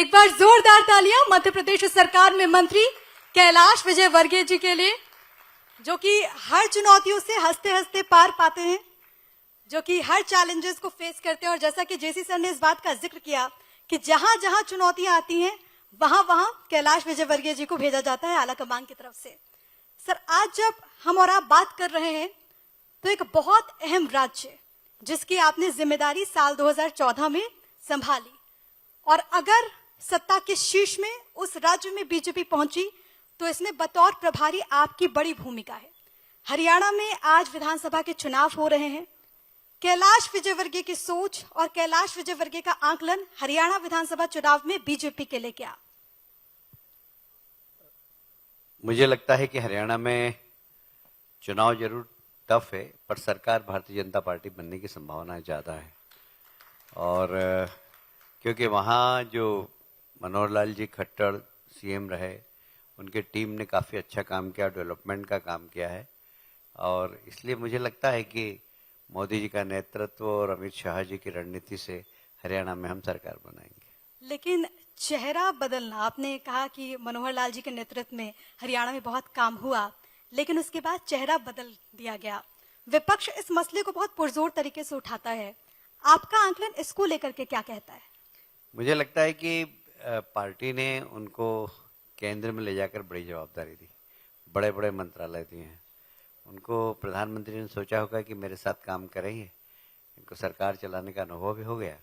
एक बार जोरदार तालियां मध्य प्रदेश सरकार में मंत्री कैलाश विजयवर्गीय जी के लिए, जो कि हर चुनौतियों से हंसते हंसते पार पाते हैं, जो कि हर चैलेंजेस को फेस करते हैं। और जैसा कि जेसी सर ने इस बात का जिक्र किया कि जहां जहां चुनौतियां आती हैं वहां वहां कैलाश विजयवर्गीय जी को भेजा जाता है आला कमान की तरफ से। सर, आज जब हम और आप बात कर रहे हैं तो एक बहुत अहम राज्य जिसकी आपने जिम्मेदारी साल 2014 में संभाली, और अगर सत्ता के शीर्ष में उस राज्य में बीजेपी पहुंची तो इसमें बतौर प्रभारी आपकी बड़ी भूमिका है। हरियाणा में आज विधानसभा के चुनाव हो रहे हैं। कैलाश विजयवर्गीय की सोच और कैलाश विजयवर्गीय का आकलन हरियाणा विधानसभा चुनाव में बीजेपी के लिए क्या? मुझे लगता है कि हरियाणा में चुनाव जरूर टफ है, पर सरकार भारतीय जनता पार्टी बनने की संभावना ज्यादा है। और क्योंकि वहाँ जो मनोहर लाल जी खट्टर सीएम रहे, उनके टीम ने काफ़ी अच्छा काम किया, डेवलपमेंट का काम किया है। और इसलिए मुझे लगता है कि मोदी जी का नेतृत्व और अमित शाह जी की रणनीति से हरियाणा में हम सरकार बनाएंगे। लेकिन चेहरा बदलना, आपने कहा कि मनोहर लाल जी के नेतृत्व में हरियाणा में बहुत काम हुआ, लेकिन उसके बाद चेहरा बदल दिया गया। विपक्ष इस मसले को बहुत पुरजोर तरीके से उठाता है। आपका आंकलन इसको लेकर के क्या कहता है? मुझे लगता है कि पार्टी ने उनको केंद्र में ले जाकर बड़ी जवाबदारी दी, बड़े बड़े मंत्रालय दिए हैं उनको। प्रधानमंत्री ने सोचा होगा कि मेरे साथ काम करेंगे, इनको सरकार चलाने का अनुभव भी हो गया,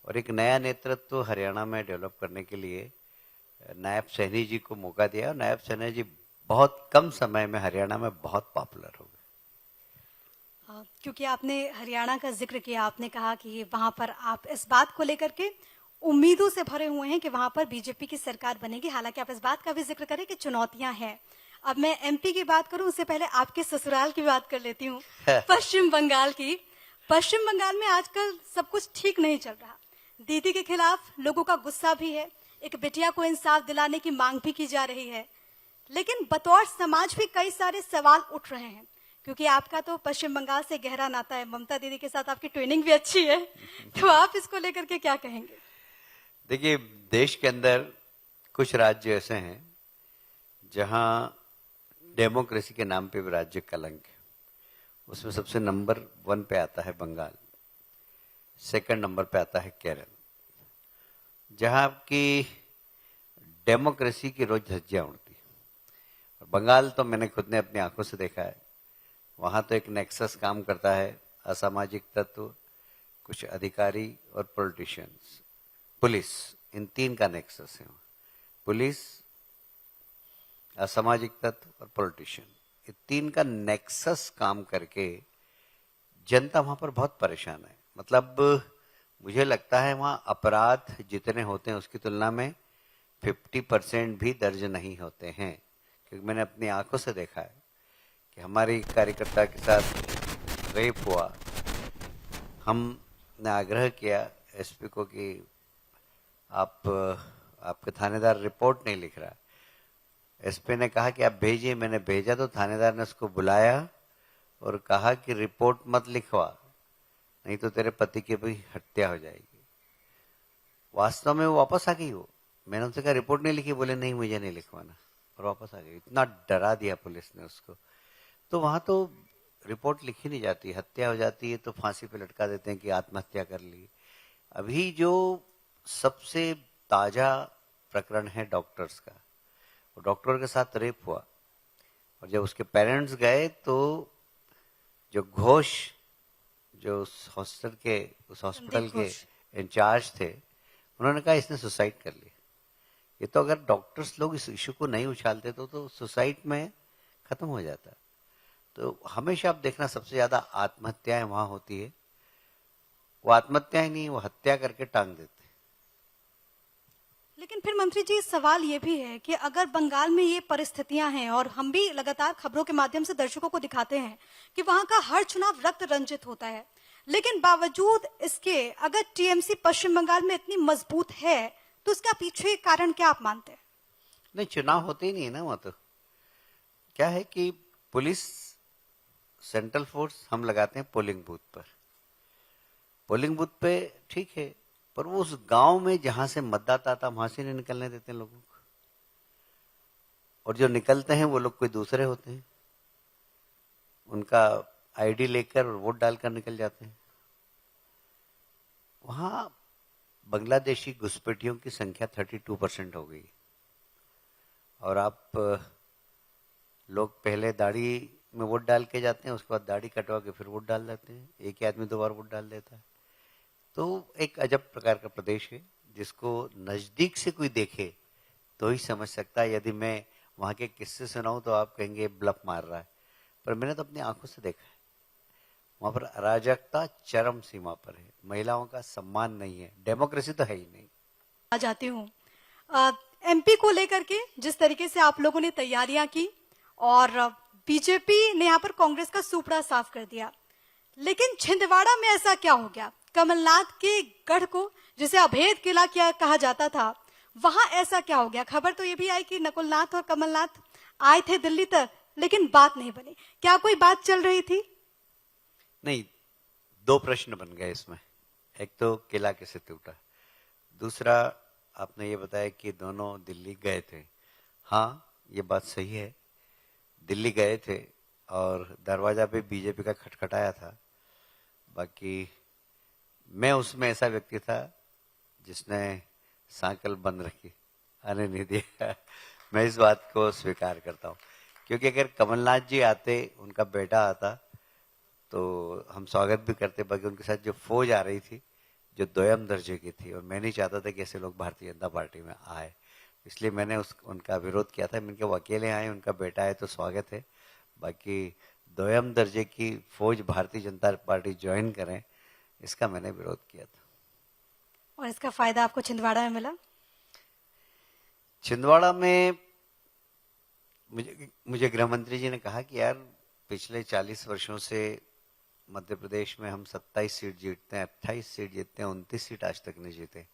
और एक नया नेतृत्व हरियाणा में डेवलप करने के लिए नायब सैनी जी को मौका दिया। और नायब सैनी जी बहुत कम समय में हरियाणा में बहुत पॉपुलर हो गए। क्योंकि आपने हरियाणा का जिक्र किया, आपने कहा कि वहां पर आप इस बात को लेकर के उम्मीदों से भरे हुए हैं कि वहां पर बीजेपी की सरकार बनेगी। हालांकि आप इस बात का भी जिक्र करें कि चुनौतियां हैं। अब मैं एमपी की बात करूं उससे पहले आपके ससुराल की बात कर लेती हूँ, पश्चिम बंगाल की। पश्चिम बंगाल में आजकल सब कुछ ठीक नहीं चल रहा। दीदी के खिलाफ लोगों का गुस्सा भी है, एक बिटिया को इंसाफ दिलाने की मांग भी की जा रही है, लेकिन बतौर समाज भी कई सारे सवाल उठ रहे हैं। क्योंकि आपका तो पश्चिम बंगाल से गहरा नाता है, ममता दीदी के साथ आपकी ट्रेनिंग भी अच्छी है, तो आप इसको लेकर के क्या कहेंगे? देखिए, देश के अंदर कुछ राज्य ऐसे हैं जहां डेमोक्रेसी के नाम पे भी राज्य कलंक है। उसमें सबसे नंबर 1 पे आता है बंगाल, सेकंड नंबर पे आता है केरल, जहां की डेमोक्रेसी की रोज धज्जियां उड़ती। और बंगाल तो मैंने खुद ने अपनी आंखों से देखा है। वहां तो एक नेक्सस काम करता है, असामाजिक तत्व, कुछ अधिकारी और पॉलिटिशियंस, पुलिस, इन तीन का नेक्सस है। पुलिस, असामाजिक तत्व और पॉलिटिशियन, ये तीन का नेक्सस काम करके जनता वहां पर बहुत परेशान है। मतलब मुझे लगता है वहां अपराध जितने होते हैं उसकी तुलना में 50% भी दर्ज नहीं होते हैं। क्योंकि मैंने अपनी आंखों से देखा है कि हमारी कार्यकर्ता के साथ रेप हुआ। हमने आग्रह किया एसपी को कि आपके थानेदार रिपोर्ट नहीं लिख रहा। एसपी ने कहा कि आप भेजिए। मैंने भेजा तो थानेदार ने उसको बुलाया और कहा कि रिपोर्ट मत लिखवा, नहीं तो तेरे पति की भी हत्या हो जाएगी। वास्तव में वो वापस आ गई। वो, मैंने उनसे कहा रिपोर्ट नहीं लिखी, बोले नहीं मुझे नहीं लिखवाना, और वापस आ गई। इतना डरा दिया पुलिस ने उसको। तो वहां तो रिपोर्ट लिखी नहीं जाती, हत्या हो जाती है तो फांसी पे लटका देते हैं कि आत्महत्या कर ली। अभी जो सबसे ताजा प्रकरण है डॉक्टर्स का, वो डॉक्टर के साथ रेप हुआ, और जब उसके पेरेंट्स गए तो जो घोष, जो उस हॉस्पिटल के इंचार्ज थे, उन्होंने कहा इसने सुसाइड कर लिया। ये तो अगर डॉक्टर्स लोग इस इशू को नहीं उछालते तो सुसाइड में खत्म हो जाता। तो हमेशा आप देखना सबसे ज्यादा आत्महत्याएं वहां होती है। वो आत्महत्याएं नहीं, वो हत्या करके टांग देते। लेकिन फिर मंत्री जी, सवाल ये भी है कि अगर बंगाल में ये परिस्थितियां हैं, और हम भी लगातार खबरों के माध्यम से दर्शकों को दिखाते हैं कि वहां का हर चुनाव रक्त रंजित होता है, लेकिन बावजूद इसके अगर टीएमसी पश्चिम बंगाल में इतनी मजबूत है तो उसका पीछे कारण क्या आप मानते हैं? नहीं, चुनाव होते ही नहीं है ना। वहां तो क्या है कि पुलिस, सेंट्रल फोर्स हम लगाते हैं पोलिंग बूथ पर। पोलिंग बूथ पे ठीक है, पर वो उस गांव में जहां से मतदाता था वहां से नहीं निकलने देते लोगों को, और जो निकलते हैं वो लोग कोई दूसरे होते हैं, उनका आईडी लेकर और वोट डालकर निकल जाते हैं। वहां बांग्लादेशी घुसपैठियों की संख्या 32% हो गई। और आप लोग पहले दाढ़ी में वोट डाल के जाते हैं, उसके बाद दाढ़ी कटवा के फिर वोट डाल देते हैं, एक ही आदमी 2 बार वोट डाल देता है। तो एक अजब प्रकार का प्रदेश है जिसको नजदीक से कोई देखे तो ही समझ सकता है। यदि मैं वहां के किस्से सुनाऊं तो आप कहेंगे ब्लफ मार रहा है, पर मैंने तो अपनी आंखों से देखा है। वहां पर अराजकता चरम सीमा पर है, महिलाओं का सम्मान नहीं है, डेमोक्रेसी तो है ही नहीं। आ जाती हूँ एमपी को लेकर के जिस तरीके से आप लोगों ने तैयारियां की और बीजेपी ने यहाँ पर कांग्रेस का सुपड़ा साफ कर दिया, लेकिन छिंदवाड़ा में ऐसा क्या हो गया? कमलनाथ के गढ़ को जिसे अभेद किला क्या कहा जाता था, वहां ऐसा क्या हो गया? खबर तो ये भी आई कि नकुलनाथ और कमलनाथ आए थे दिल्ली तक, लेकिन बात नहीं बनी। क्या कोई बात चल रही थी? नहीं, 2 प्रश्न बन गए इसमें। एक तो किला कैसे टूटा, दूसरा आपने ये बताया कि दोनों दिल्ली गए थे। हाँ, ये बात सही है, दिल्ली गए थे और दरवाजा पे बीजेपी का खटखटाया था। बाकी मैं उसमें ऐसा व्यक्ति था जिसने सांकल बंद रखी, आने नहीं दिया। मैं इस बात को स्वीकार करता हूँ, क्योंकि अगर कमलनाथ जी आते, उनका बेटा आता, तो हम स्वागत भी करते। बाकी उनके साथ जो फौज आ रही थी जो दोयम दर्जे की थी, और मैं नहीं चाहता था कि ऐसे लोग भारतीय जनता पार्टी में आए, इसलिए मैंने उनका विरोध किया था। मैंने कहा वो अकेले आए, उनका बेटा है तो स्वागत है, बाकी दोयम दर्जे की फौज भारतीय जनता पार्टी ज्वाइन करें, इसका मैंने विरोध किया था। और इसका फायदा आपको छिंदवाड़ा में मिला? छिंदवाड़ा में मुझे गृह मंत्री जी ने कहा कि यार पिछले 40 वर्षों से मध्य प्रदेश में हम 27 सीट जीतते हैं, 28 सीट जीतते हैं, 29 सीट आज तक नहीं जीते,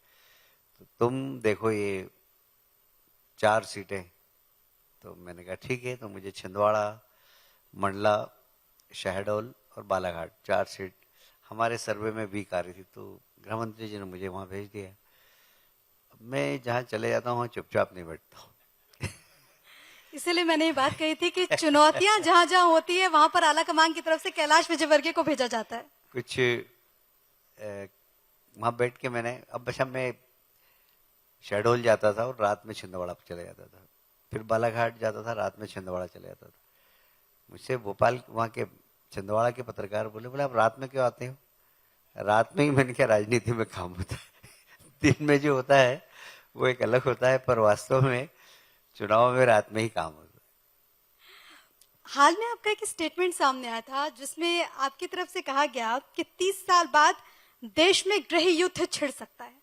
तो तुम देखो ये 4 सीटें। तो मैंने कहा ठीक है, तो मुझे छिंदवाड़ा, मंडला, शहडोल और बालाघाट 4 सीट हमारे सर्वे में वीक आ रही थी, तो गृह मंत्री जी ने मुझे वहां भेज दिया। मैं जहां चले जाता हूं वहां चुपचाप नहीं बैठता हूं। इसीलिए मैंने ये बात कही थी कि चुनौतियां जहां जहां होती है वहां पर आला कमान की तरफ से कैलाश विजयवर्गीय को भेजा जाता है। कुछ वहां बैठ के मैंने, अब बस मैं शहडोल जाता था और रात में छिंदवाड़ा चले जाता था, फिर बालाघाट जाता था, रात में छिंदवाड़ा चले जाता था। मुझसे भोपाल वहां के छिंदवाड़ा के पत्रकार बोले आप रात में क्यों आते हो? रात में ही मैंने क्या, राजनीति में काम होता है। दिन में जो होता है वो एक अलग होता है, पर वास्तव में चुनाव में रात में ही काम होता है। हाल में आपका एक स्टेटमेंट सामने आया था जिसमें आपकी तरफ से कहा गया कि 30 साल बाद देश में गृह युद्ध छिड़ सकता है।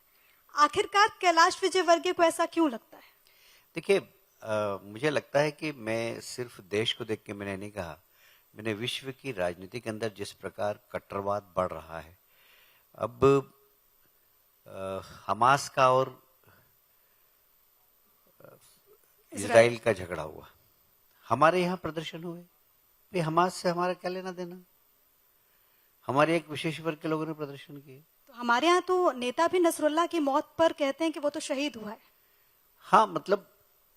आखिरकार कैलाश विजयवर्गीय को ऐसा क्यों लगता है? देखिए, मुझे लगता है कि मैं सिर्फ देश को देख के मैंने नहीं कहा, मैंने विश्व की राजनीति के अंदर जिस प्रकार कट्टरवाद बढ़ रहा है, अब हमास का और इजराइल का झगड़ा हुआ, हमारे यहाँ प्रदर्शन हुए, भाई हमास से हमारा क्या लेना देना? हमारे एक विशेष वर्ग के लोगों ने प्रदर्शन किए। तो हमारे यहाँ तो नेता भी नसरुल्लाह की मौत पर कहते हैं कि वो तो शहीद हुआ है। हाँ, मतलब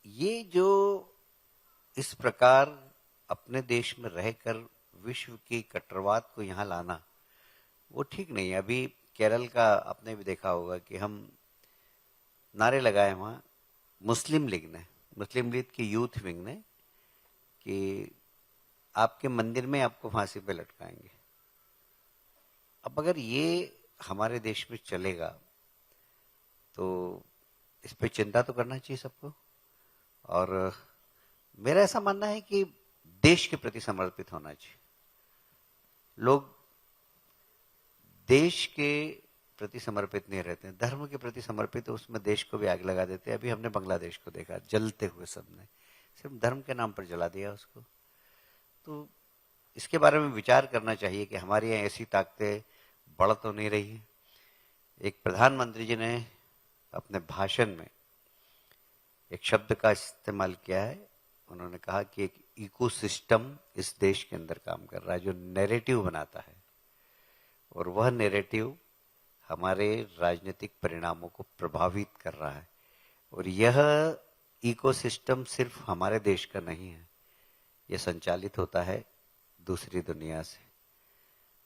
ये जो इस प्रकार अपने देश में रहकर विश्व की कट्टरवाद को यहाँ लाना, वो ठीक नहीं है। अभी केरल का आपने भी देखा होगा कि हम नारे लगाए वहां, मुस्लिम लीग की यूथ विंग ने, कि आपके मंदिर में आपको फांसी पे लटकाएंगे। अब अगर ये हमारे देश में चलेगा तो इस पे चिंता तो करना चाहिए सबको। और मेरा ऐसा मानना है कि देश के प्रति समर्पित होना चाहिए। लोग देश के प्रति समर्पित नहीं रहते हैं, धर्म के प्रति समर्पित, तो उसमें देश को भी आग लगा देते हैं। अभी हमने बांग्लादेश को देखा, जलते हुए सबने, सिर्फ धर्म के नाम पर जला दिया उसको। तो इसके बारे में विचार करना चाहिए कि हमारे यहाँ ऐसी ताकतें बढ़ तो नहीं रही है। एक प्रधानमंत्री जी ने अपने भाषण में एक शब्द का इस्तेमाल किया है, उन्होंने कहा कि एक इकोसिस्टम इस देश के अंदर काम कर रहा है जो नैरेटिव बनाता है, और वह नैरेटिव हमारे राजनीतिक परिणामों को प्रभावित कर रहा है। और यह इकोसिस्टम सिर्फ हमारे देश का नहीं है, यह संचालित होता है दूसरी दुनिया से।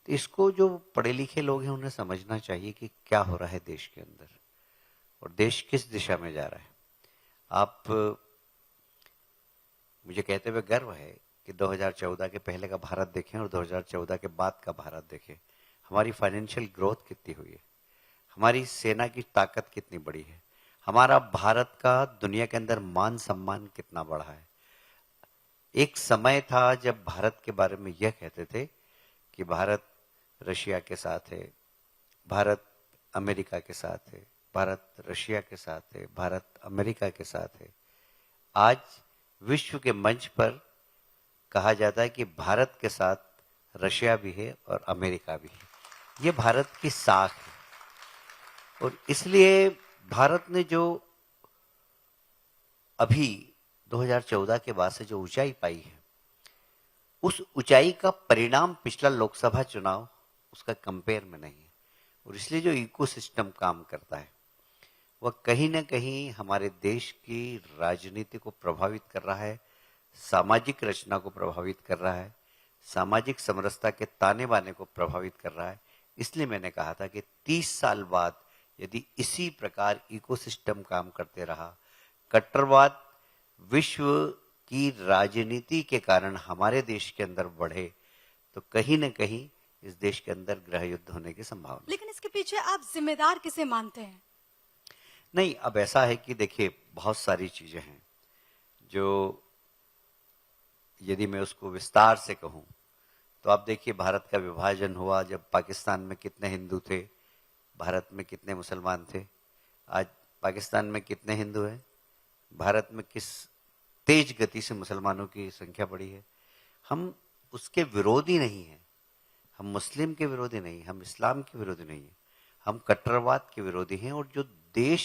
तो इसको जो पढ़े लिखे लोग हैं उन्हें समझना चाहिए कि क्या हो रहा है देश के अंदर और देश किस दिशा में जा रहा है। आप, मुझे कहते हुए गर्व है कि 2014 के पहले का भारत देखें और 2014 के बाद का भारत देखें। हमारी फाइनेंशियल ग्रोथ कितनी हुई है, हमारी सेना की ताकत कितनी बड़ी है, हमारा भारत का दुनिया के अंदर मान सम्मान कितना बढ़ा है। एक समय था जब भारत के बारे में यह कहते थे कि भारत रशिया के साथ है, भारत अमेरिका के साथ है, भारत रशिया के साथ है, भारत अमेरिका के साथ है। आज विश्व के मंच पर कहा जाता है कि भारत के साथ रशिया भी है और अमेरिका भी है। ये भारत की साख है और इसलिए भारत ने जो अभी 2014 के बाद से जो ऊंचाई पाई है, उस ऊंचाई का परिणाम पिछला लोकसभा चुनाव उसका कंपेयर में नहीं है। और इसलिए जो इकोसिस्टम काम करता है वह कहीं ना कहीं हमारे देश की राजनीति को प्रभावित कर रहा है, सामाजिक रचना को प्रभावित कर रहा है, सामाजिक समरसता के ताने बाने को प्रभावित कर रहा है। इसलिए मैंने कहा था कि 30 साल बाद यदि इसी प्रकार इकोसिस्टम काम करते रहा, कट्टरवाद विश्व की राजनीति के कारण हमारे देश के अंदर बढ़े, तो कहीं न कहीं इस देश के अंदर गृह युद्ध होने की संभावना। लेकिन इसके पीछे आप जिम्मेदार किसे मानते हैं? नहीं, अब ऐसा है कि देखिए बहुत सारी चीजें हैं जो यदि मैं उसको विस्तार से कहूं तो आप देखिए भारत का विभाजन हुआ जब पाकिस्तान में कितने हिंदू थे, भारत में कितने मुसलमान थे। आज पाकिस्तान में कितने हिंदू हैं, भारत में किस तेज गति से मुसलमानों की संख्या बढ़ी है। हम उसके विरोधी नहीं हैं, हम मुस्लिम के विरोधी नहीं, हम इस्लाम के विरोधी नहीं है, हम कट्टरवाद के विरोधी हैं और जो देश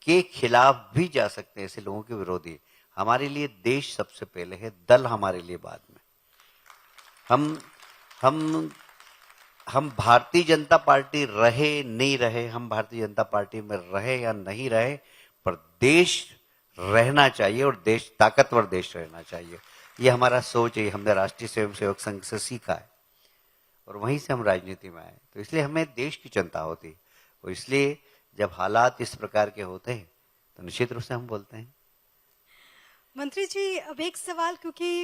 के खिलाफ भी जा सकते हैं ऐसे लोगों के विरोधी हैं। हमारे लिए देश सबसे पहले है, दल हमारे लिए बाद में। हम भारतीय जनता पार्टी रहे नहीं रहे, हम भारतीय जनता पार्टी में रहे या नहीं रहे, पर देश रहना चाहिए और देश ताकतवर देश रहना चाहिए। ये हमारा सोच है, हमने राष्ट्रीय स्वयंसेवक संघ से सीखा है और वहीं से हम राजनीति में आए। तो इसलिए हमें देश की चिंता होती है और इसलिए जब हालात इस प्रकार के होते हैं तो निश्चित रूप से हम बोलते हैं। मंत्री जी, अब एक सवाल, क्योंकि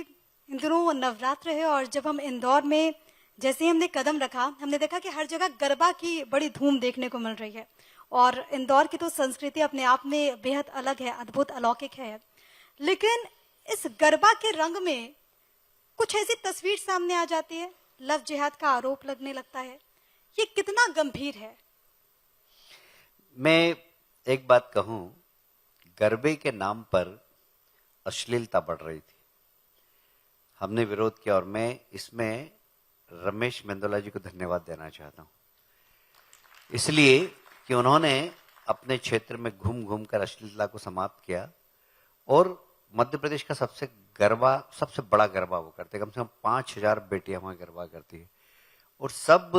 इन दिनों नवरात्र है और जब हम इंदौर में जैसे ही हमने कदम रखा, हमने देखा कि हर जगह गरबा की बड़ी धूम देखने को मिल रही है और इंदौर की तो संस्कृति अपने आप में बेहद अलग है, अद्भुत, अलौकिक है। लेकिन इस गरबा के रंग में कुछ ऐसी तस्वीर सामने आ जाती है, लव जिहाद का आरोप लगने लगता है। ये कितना गंभीर है? मैं एक बात कहूं, गरबे के नाम पर अश्लीलता बढ़ रही थी, हमने विरोध किया और मैं इसमें रमेश मेंदोला जी को धन्यवाद देना चाहता हूं, इसलिए कि उन्होंने अपने क्षेत्र में घूम घूम कर अश्लीलता को समाप्त किया और मध्य प्रदेश का सबसे बड़ा गरबा वो करते, कम से कम 5000 बेटियां वहां गरबा करती है और सब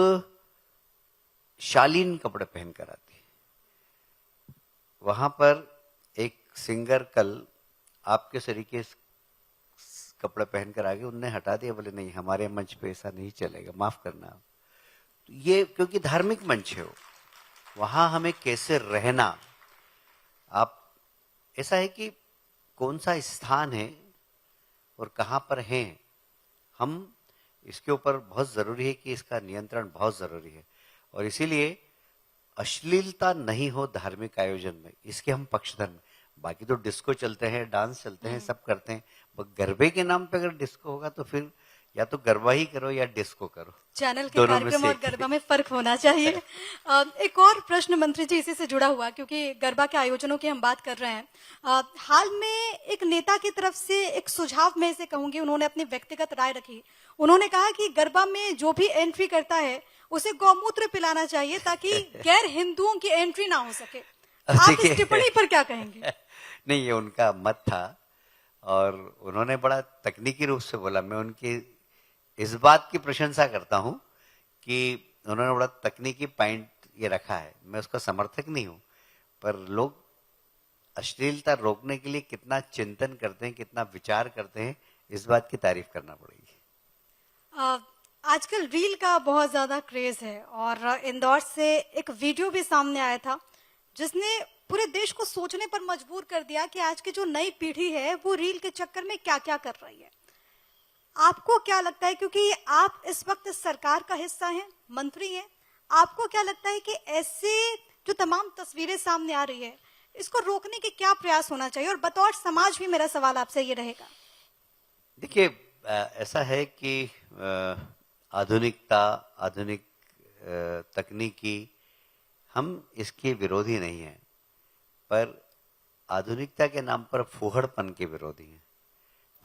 शालीन कपड़े पहन कर आती है। वहां पर एक सिंगर कल आपके तरीके कपड़े पहनकर आ गए, उनने हटा दिया, बोले नहीं हमारे मंच पे ऐसा नहीं चलेगा, माफ करना। तो ये क्योंकि धार्मिक मंच है, वहां हमें कैसे रहना, आप ऐसा है कि कौन सा स्थान है और कहां पर हैं, हम इसके ऊपर बहुत जरूरी है कि इसका नियंत्रण बहुत जरूरी है और इसीलिए अश्लीलता नहीं हो धार्मिक आयोजन में, इसके हम पक्षधर में। बाकी तो डिस्को चलते हैं, डांस चलते हैं, सब करते हैं, पर गरबे के नाम पे अगर डिस्को होगा तो फिर या तो गरबा ही करो या डिस्को करो। चैनल के कार्यक्रम और गरबा में फर्क होना चाहिए। एक और प्रश्न मंत्री जी इसी से जुड़ा हुआ, क्योंकि गरबा के आयोजनों की हम बात कर रहे हैं। हाल में एक नेता की तरफ से एक सुझाव मैं इसे कहूंगी, उन्होंने अपनी व्यक्तिगत राय रखी। उन्होंने कहा कि गरबा में जो भी एंट्री करता है उसे गौमूत्र पिलाना चाहिए ताकि गैर हिंदुओं की एंट्री ना हो सके। आप इस टिप्पणी पर क्या कहेंगे? नहीं, ये उनका मत था और उन्होंने बड़ा तकनीकी रूप से बोला। मैं उनकी इस बात की प्रशंसा करता हूं कि उन्होंने बड़ा तकनीकी पॉइंट ये रखा है, मैं उसका समर्थक नहीं हूं, पर लोग अश्लीलता रोकने के लिए कितना चिंतन करते हैं, कितना विचार करते हैं, इस बात की तारीफ करना पड़ेगी। आजकल रील का बहुत ज्यादा क्रेज है और इंदौर से एक वीडियो भी सामने आया था जिसने पूरे देश को सोचने पर मजबूर कर दिया कि आज की जो नई पीढ़ी है वो रील के चक्कर में क्या क्या कर रही है। आपको क्या लगता है, क्योंकि आप इस वक्त सरकार का हिस्सा हैं, मंत्री हैं, आपको क्या लगता है कि ऐसे जो तमाम तस्वीरें सामने आ रही है इसको रोकने के क्या प्रयास होना चाहिए? और बतौर समाज भी मेरा सवाल आपसे ये रहेगा। देखिए, ऐसा है कि आधुनिकता, आधुनिक तकनीकी, हम इसके विरोधी नहीं हैं, पर आधुनिकता के नाम पर फूहड़पन के विरोधी हैं।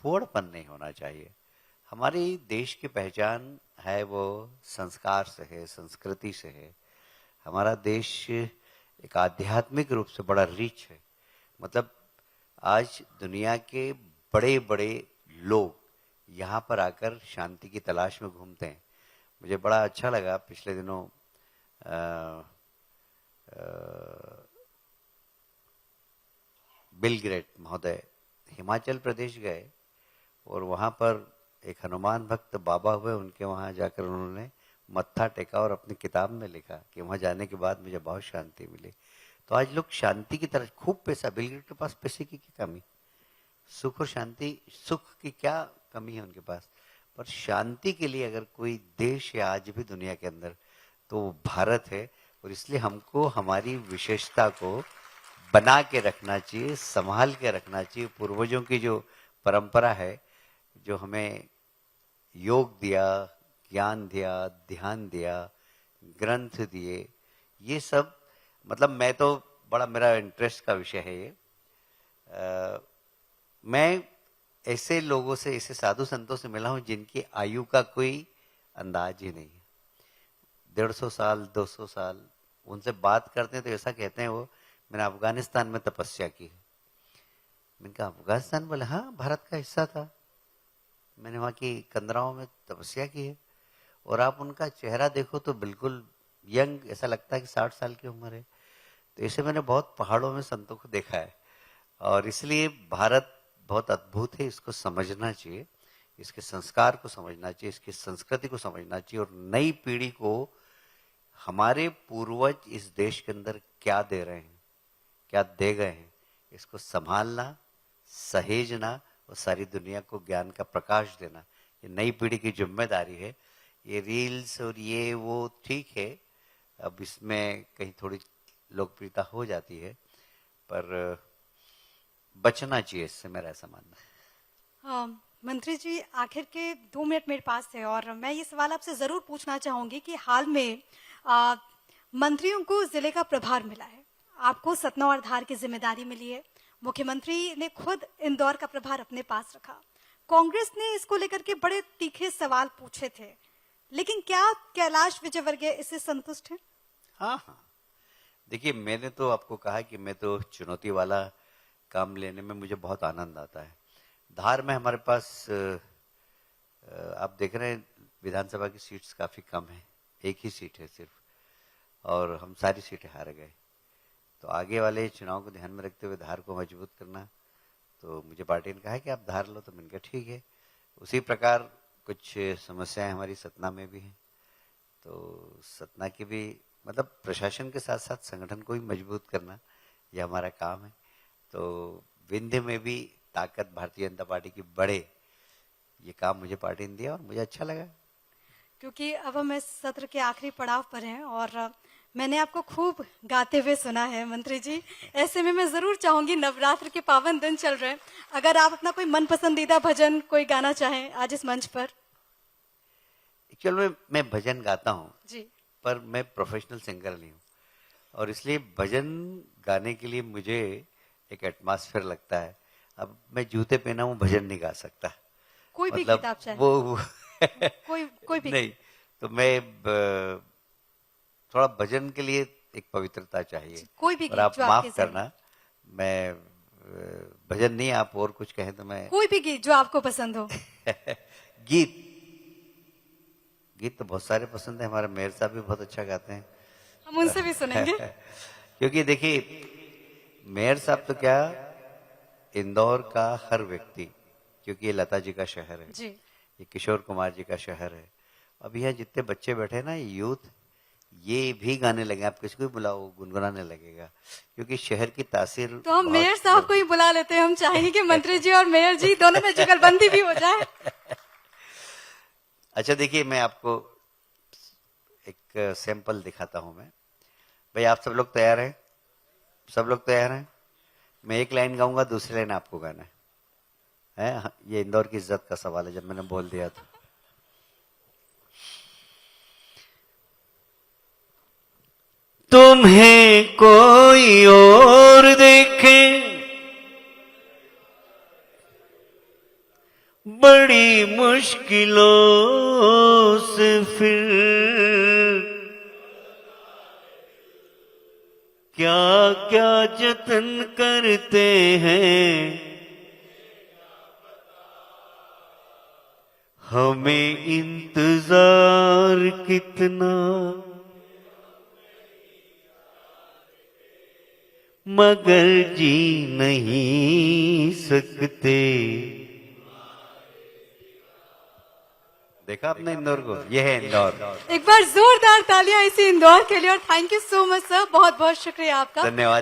फूहड़पन नहीं होना चाहिए। हमारी देश की पहचान है वो संस्कार से है, संस्कृति से है। हमारा देश एक आध्यात्मिक रूप से बड़ा रिच है। मतलब आज दुनिया के बड़े बड़े लोग यहाँ पर आकर शांति की तलाश में घूमते हैं। मुझे बड़ा अच्छा लगा, पिछले दिनों बिल ग्रेट महोदय हिमाचल प्रदेश गए और वहाँ पर एक हनुमान भक्त बाबा हुए, उनके वहाँ जाकर उन्होंने मत्था टेका और अपनी किताब में लिखा कि वहाँ जाने के बाद मुझे बहुत शांति मिली। तो आज लोग शांति की तरफ, खूब पैसा, बिल गेट के पास पैसे की क्या कमी, सुख और शांति, सुख की क्या कमी है उनके पास, पर शांति के लिए अगर कोई देश है आज भी दुनिया के अंदर तो वो भारत है। और इसलिए हमको हमारी विशेषता को बना के रखना चाहिए, संभाल के रखना चाहिए। पूर्वजों की जो परंपरा है, जो हमें योग दिया, ज्ञान दिया, ध्यान दिया, ग्रंथ दिए, ये सब, मतलब मैं तो बड़ा, मेरा इंटरेस्ट का विषय है ये। मैं ऐसे लोगों से, ऐसे साधु संतों से मिला हूं जिनकी आयु का कोई अंदाज ही नहीं है। 150 साल, 200 साल, उनसे बात करते हैं तो ऐसा कहते हैं वो, मैंने अफगानिस्तान में तपस्या की है। मैंने कहा अफगानिस्तान? बोले हाँ, भारत का हिस्सा था, मैंने वहाँ की कंदराओं में तपस्या की है। और आप उनका चेहरा देखो तो बिल्कुल यंग, ऐसा लगता है कि 60 साल की उम्र है। तो ऐसे मैंने बहुत पहाड़ों में संतों को देखा है। और इसलिए भारत बहुत अद्भुत है, इसको समझना चाहिए, इसके संस्कार को समझना चाहिए, इसकी संस्कृति को समझना चाहिए। और नई पीढ़ी को हमारे पूर्वज इस देश के अंदर क्या दे रहे हैं, क्या दे गए हैं, इसको संभालना, सहेजना और सारी दुनिया को ज्ञान का प्रकाश देना, ये नई पीढ़ी की जिम्मेदारी है। ये रील्स और ये वो ठीक है, अब इसमें कहीं थोड़ी लोकप्रियता हो जाती है, पर बचना चाहिए इससे, मेरा ऐसा मानना है। मंत्री जी, आखिर के 2 मिनट मेरे पास है और मैं ये सवाल आपसे जरूर पूछना चाहूंगी कि हाल में मंत्रियों को जिले का प्रभार मिला है, आपको सतना और धार की जिम्मेदारी मिली है, मुख्यमंत्री ने खुद इंदौर का प्रभार अपने पास रखा। कांग्रेस ने इसको लेकर के बड़े तीखे सवाल पूछे थे, लेकिन क्या कैलाश विजयवर्गीय इससे संतुष्ट हैं? हाँ हाँ, देखिए, मैंने तो आपको कहा कि मैं तो चुनौती वाला काम लेने में मुझे बहुत आनंद आता है। धार में हमारे पास आप देख रहे हैं विधानसभा की सीट्स काफी कम है, एक ही सीट है सिर्फ, और हम सारी सीटें हार गए। तो आगे वाले चुनाव को ध्यान में रखते हुए धार को मजबूत करना, तो मुझे पार्टी ने कहा कि आप धार लो, तो मैंने कहा ठीक है। उसी प्रकार कुछ समस्याएं हमारी सतना में भी हैं, तो सतना की भी, मतलब प्रशासन के साथ साथ संगठन को भी मजबूत करना, यह हमारा काम है। तो विंध्य में भी ताकत भारतीय जनता पार्टी की बढ़े, ये काम मुझे पार्टी ने दिया और मुझे अच्छा लगा। क्योंकि अब हम इस सत्र के आखिरी पड़ाव पर हैं और मैंने आपको खूब गाते हुए सुना है मंत्री जी, ऐसे में मैं जरूर चाहूंगी, नवरात्र के पावन दिन चल रहे हैं, अगर आप अपना कोई मन पसंदीदा भजन कोई गाना चाहें आज इस मंच पर। एक्चुअल में मैं भजन गाता हूँ जी, पर मैं प्रोफेशनल सिंगर नहीं हूँ, और इसलिए भजन गाने के लिए मुझे एक एटमॉस्फेयर लगता है। अब मैं जूते पहना हूँ, भजन नहीं गा सकता, कोई भी मतलब गीत आप चाहें, वो कोई भी नहीं, तो मैं थोड़ा भजन के लिए एक पवित्रता चाहिए। कोई भी और गीत आप जो माफ आपके करना, मैं भजन नहीं, आप और कुछ कहें तो मैं कोई भी गीत जो आपको पसंद हो। गीत तो बहुत सारे पसंद है, हमारे मेयर साहब भी बहुत अच्छा गाते हैं, हम उनसे भी सुनेंगे। क्योंकि देखिए मेयर साहब तो क्या, इंदौर का हर व्यक्ति, क्योंकि ये लता जी का शहर है, जी ये किशोर कुमार जी का शहर है, अभी यहाँ जितने बच्चे बैठे हैं ना, यूथ, ये भी गाने लगे, आप किसी को भी बुलाओ गुनगुनाने लगेगा, क्योंकि शहर की तासीर तो हम बहुत- मेयर साहब को ही बुला लेते हैं। हम चाहेंगे कि मंत्री जी और मेयर जी दोनों में जुगलबंदी भी हो जाए। अच्छा देखिए, मैं आपको एक सैंपल दिखाता हूं मैं। भाई आप सब लोग तैयार हैं? सब लोग तैयार हैं? मैं एक लाइन गाऊंगा, दूसरी लाइन आपको गाना है? हाँ, ये इंदौर की इज्जत का सवाल है, जब मैंने बोल दिया तो। तुम्हें कोई और देखे बड़ी मुश्किलों से फिर क्या क्या जतन करते हैं, हमें इंतजार कितना, मगर जी नहीं सकते। देखा आपने इंदौर को? यह है इंदौर। एक बार जोरदार तालियां इसी इंदौर के लिए। और thank you so much sir, बहुत बहुत शुक्रिया आपका। धन्यवाद।